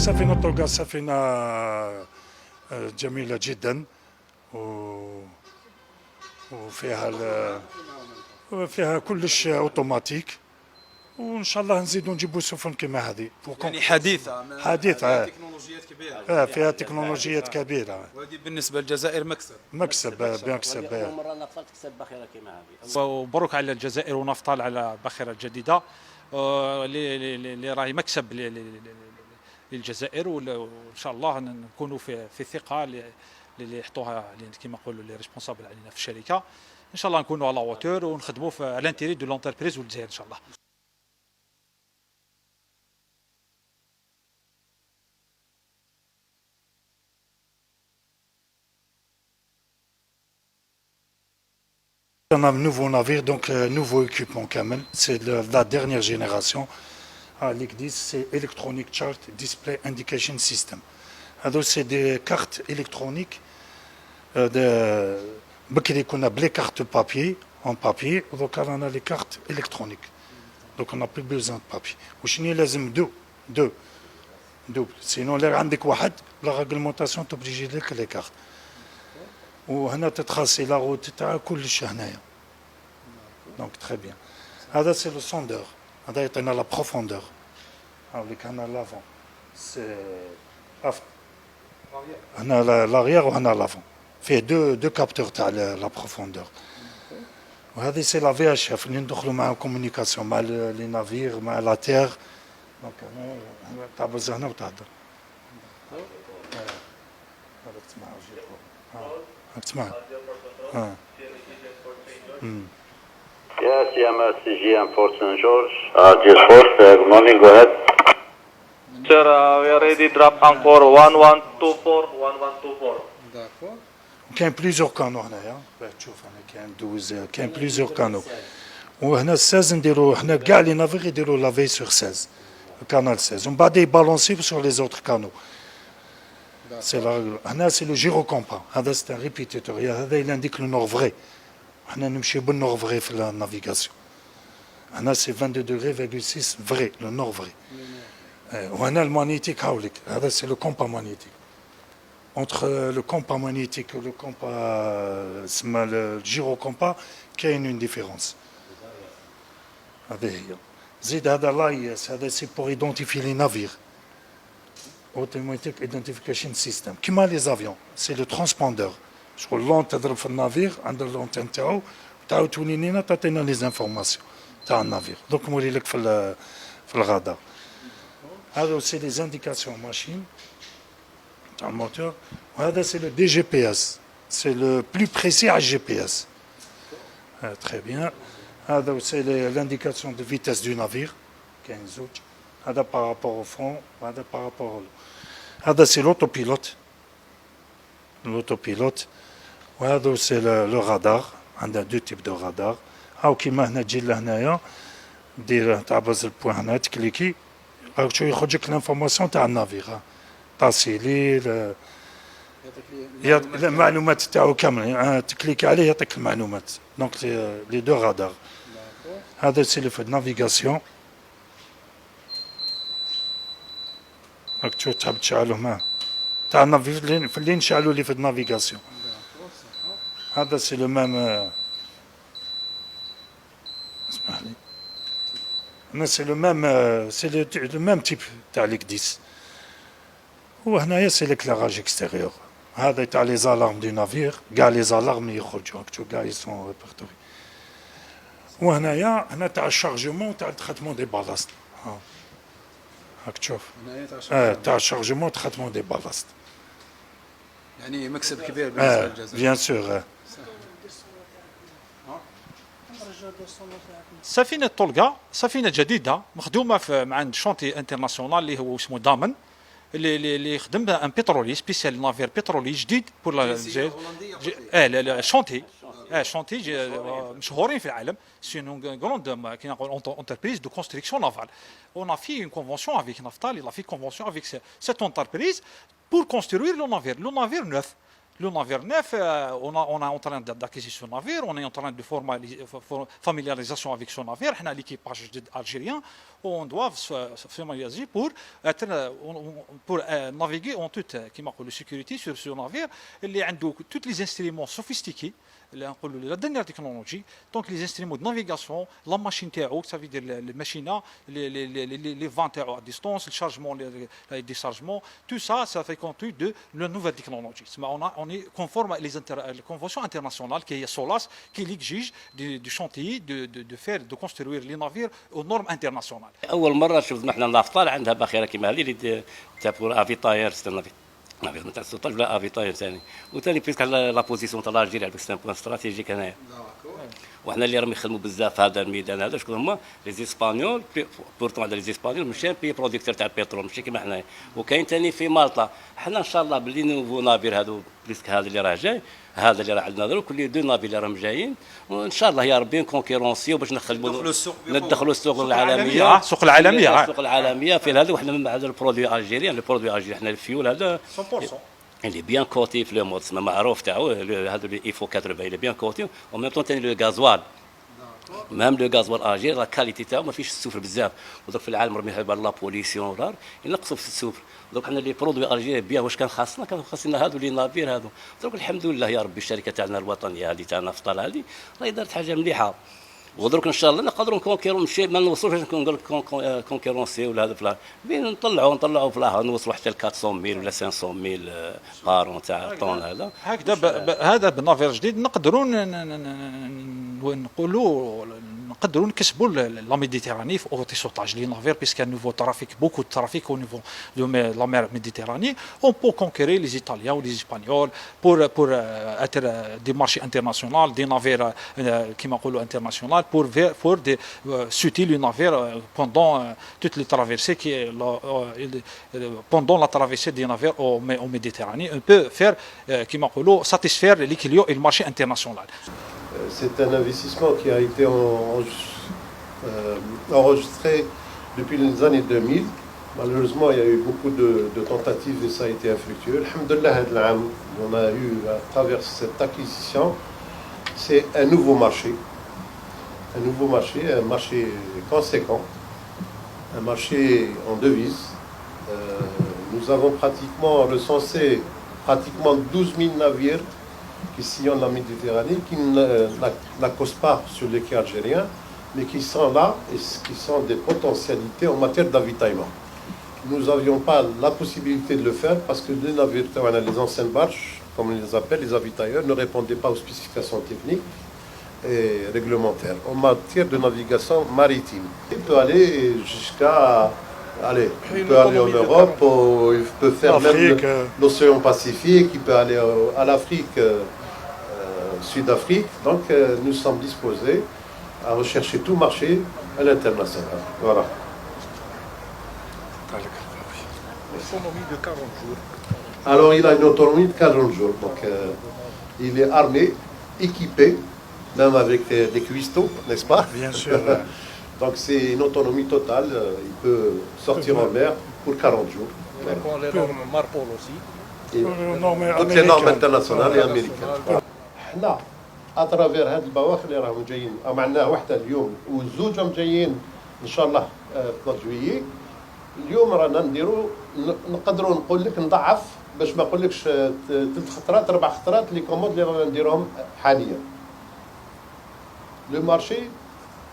سفينة طولقة سفينة جميلة جدا وفيها فيها كلش اوتوماتيك، وان شاء الله نزيدوا نجيبوا سفن كما هذه يعني حديثة حديثة تكنولوجيات كبيرة فيها تكنولوجيات كبيرة. وهذه بالنسبة للجزائر مكسب مكسب. أول مرة نفطل تكسب باخرة كما هذه. ومبروك على الجزائر ونفطال على باخرة الجديدة اللي راهي مكسب للجزائر، وان شاء الله نكونوا في ثقة اللي يحطوها كما نقولوا لي ريسبونسابل علينا في الشركة، ان شاء الله نكونوا على ووتور ونخدموا في الانتيري دو لونتربريز والجزائر ان شاء الله. On a un nouveau navire, donc nouveau équipement كامل. C'est la dernière génération. l'ICDIS, c'est Electronic Chart Display Indication System. Alors, c'est des cartes électroniques. بكري كنا بلي كارت بابي en papier, donc on a les cartes électroniques. Donc on n'a plus besoin de papier. وشني لازم deux. Sinon, là عندك واحد, la réglementation t'oblige لك les cartes. وهنا تتخاصي لا روت تاع كلش هنايا. Donc très bien. هذا c'est le sondeur. هذا يعطينا la profondeur. هاوليك هنا l'avant. C'est هنا l'arrière وهنا l'avant. فيه deux capteurs تاع la profondeur. وهذه c'est la VHF اللي ندخلوا مع communication مع les navires مع la terre. Donc هنا تعبز هنا وتهدر. هذاك تسمع. تسمع. Yes, CMS CGM Fort St. George. G-Force, good morning, go ahead. Sir, we are ready, drop anchor 1124. داكور. كاين بليزيور كانو هنايا، تشوف هنا كاين 12 كاين بليزيور كانو. وهنا 16 نديرو حنا كاع لي نافيغ يديرو لافي سور 16 كانال 16 ومن بعد يبالونسي سور لي زوتر كانو. سي هنا سي لو جيرو كومبا، هذا سي ان ريبيتيتور، هذا اللي عندك لو نور فغي. حنا نمشيو بالنور فغي في النافيغاسيون. هنا سي 22°,6 فغي لو نور فغي. وهنا المانيتيك هاوليك، هذا سي لو كومبا مانيتيك. Entre le compas magnétique et le compas, le gyrocompas, qu'il y a une différence. C'est pour identifier les navires. Automatic Identification System. Qui m'a les avions? C'est le transpondeur. Sur l'antenne du navire, under l'antenne تاعو تعاود تولينا تعطينا les informations تاع النافير. Donc نوري لك في الغادار. هذا c'est les indications machine. Le moteur. C'est le DGPS. C'est le plus précis à GPS. Très bien. C'est l'indication de vitesse du navire. 15 autres. Par rapport au front. Par rapport au... C'est l'autopilote. L'autopilote. C'est le radar. On a deux types de radar. كيما هنا تجي لهنايا دير تعبز البوان هنا تكليكي شو يخرجك الانفورماسيون تاع النافير. تاسيلي المعلومات تاعو كامله تكليك عليه يعطيك المعلومات. دونك لي دو رادار. هذا سي لو في النافيغاسيون. راك تشوف تحب تشعلهم تاع النافيغاسيون اللي نشعلوا لي في النافيغاسيون. هذا سي لو ميم اسمح لي. هنا سي لو ميم سي لو ميم تيب تاع ليكديس. وهنايا سي ليكلاراج اكستيريور. هذا تاع لي زالارم دو نافير، كاع لي زالارم يخرجوا راك تشوف كاع يسون ريبرتوري. وهنايا هنا تاع الشارجمون تاع التريتمون دي بالاست. راك تشوف تاع الشارجمون تريتمون دي بالاست. يعني مكسب كبير بالنسبة للجزائر. بيان سور. سفينة طولقة سفينة جديدة مخدومة مع عند شونتي انترناسيونال اللي هو اسمه دامن، اللي يخدم ان بترولي سبيسيال نافير بترولي جديد بور شونتي. شونتي مشهورين في العالم. سي اون غروند كي نقول انتربريز دو كونستركسيون نافال. On a fait une convention avec Naftal, il a fait une convention avec cette entreprise pour construire le navire neuf. le navire neuf, on est en train d'acquérir ce navire, on est en train de familiarisation avec ce navire. On a l'équipage algérien, on doit se familiariser pour naviguer en toute sécurité sur ce navire. Il y a tous les instruments sophistiqués. La dernière technologie, donc les instruments de navigation, la machine تاعو, ça veut dire les machines, les vents à distance, le chargement, le déchargement, tout ça, ça fait compte de la nouvelle technologie. On est conforme à les conventions internationales qui est SOLAS, qui exige du chantier de construire les navires aux normes internationales. اول مره شفنا احنا النافطه عندها باخره كيما هذه اللي تاع بور افيتاير نافير تاع 16 ولا افيتاير ثاني وثاني بيسك على لا بوزيسيون تاع الجيري على سي بوان استراتيجيك هنايا وحنا اللي راهم يخدموا بزاف في هذا الميدان هذا شكون هما لي زيسبانيول بورتون هذا لي زيسبانيول ماشي بي بروديكتور تاع البترول ماشي كيما حنايا وكاين ثاني في مالطا حنا ان شاء الله باللي نوفو نافير هذو بريسك هذا اللي راه جاي هذا اللي راه عندنا دروك كل دو نافير اللي راهم جايين وان شاء الله يا ربي كونكيرونسيو باش ندخلوا السوق العالميه السوق العالميه السوق العالميه في هذا وحنا من هذا البرودوي الجيريان البرودوي الجيري حنا الفيول هذا 100% اللي بيان كوتي في لو مود معروف تاعو هذا اللي ايفو 80 اللي بيان كوتي وميم طون ثاني لو غازوال ميم لو غازوال اجير لا كاليتي تاعو ما فيش السفر بزاف ودرك في العالم راهم يحبوا لا بوليسيون راه ينقصوا في السفر دونك حنا لي برودوي الجيري بيان واش كان خاصنا هذو لي نافير هذو دونك الحمد لله يا ربي الشركه تاعنا الوطنيه هذه تاع نفطال هذه راهي دارت حاجه مليحه ودرك ان شاء الله نقدروا نكونكيرون ماشي ما نوصلوش نقول لك كونكيرونسي ولا هذا فلا بين نطلعوا فلاها نوصلوا حتى ل 400,000 ولا 500,000 قارون تاع طون هذا هكذا هذا بالنافير جديد نقدروا نقدروا نكسبوا لا ميديتيراني في اوتيسوطاج لي نافير بيسكان نوفو ترافيك بوكو ترافيك او نيفو دو لا مير ميديتيراني اون بو كونكيري لي ايطاليان و لي اسبانيول pour être des marchés internationaux des navires كيما نقولوا international pour des suivre le navire pendant toutes les traversées pendant la traversée des navires au Méditerranée on peut faire كيما نقولوا satisfaire les clients et le marché international. C'est un investissement qui a été enregistré depuis les années 2000. Malheureusement, il y a eu beaucoup de tentatives et ça a été infructueux. Alhamdulillah, on a eu à travers cette acquisition, c'est un nouveau marché. Un marché conséquent, un marché en devise. Nous avons pratiquement recensé pratiquement 12 000 navires qui sillonnent la Méditerranée, qui n'accostent pas sur les quais algériens, mais qui sont là et qui sont des potentialités en matière d'avitaillement. Nous n'avions pas la possibilité de le faire parce que les navires, les anciennes barges, comme on les appelle, les avitailleurs, ne répondaient pas aux spécifications techniques et réglementaires en matière de navigation maritime. Il peut aller jusqu'à... il peut aller en Europe, il peut faire même l'océan Pacifique, il peut aller à l'Afrique, Sud-Afrique. Donc nous sommes disposés à rechercher tout marché à l'international. Voilà. Autonomie de 40 jours. Alors il a une autonomie de 40 jours. Donc il est armé, équipé, même avec des cuistots, n'est-ce pas? Bien sûr. Donc c'est une autonomie totale, il peut sortir en mer pour 40 jours. Pour les normes Marpol aussi. Toutes les normes internationales et américaines. احنا اترافير هاد البواخر اللي راهم جايين عملناه وحده اليوم وزوجهم جايين ان شاء الله في 3 جويي اليوم رانا نديروا نقدروا نقول لك نضعف باش ما نقولكش 3 خطرات 4 خطرات لي كوموند اللي رانا نديرهم حاليا. لو مارشي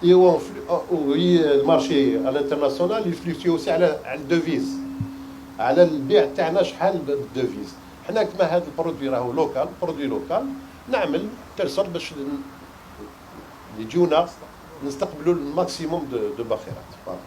المارشي على الانترناسيونال يفليكتي اوسي على الدوفيز على البيع تاعنا شحال بالدوفيز. حنا كما هذا البرودوي راهو لوكال برودوي لوكال نعمل ترسل باش يجونا نستقبلوا الماكسيموم دو باخرات.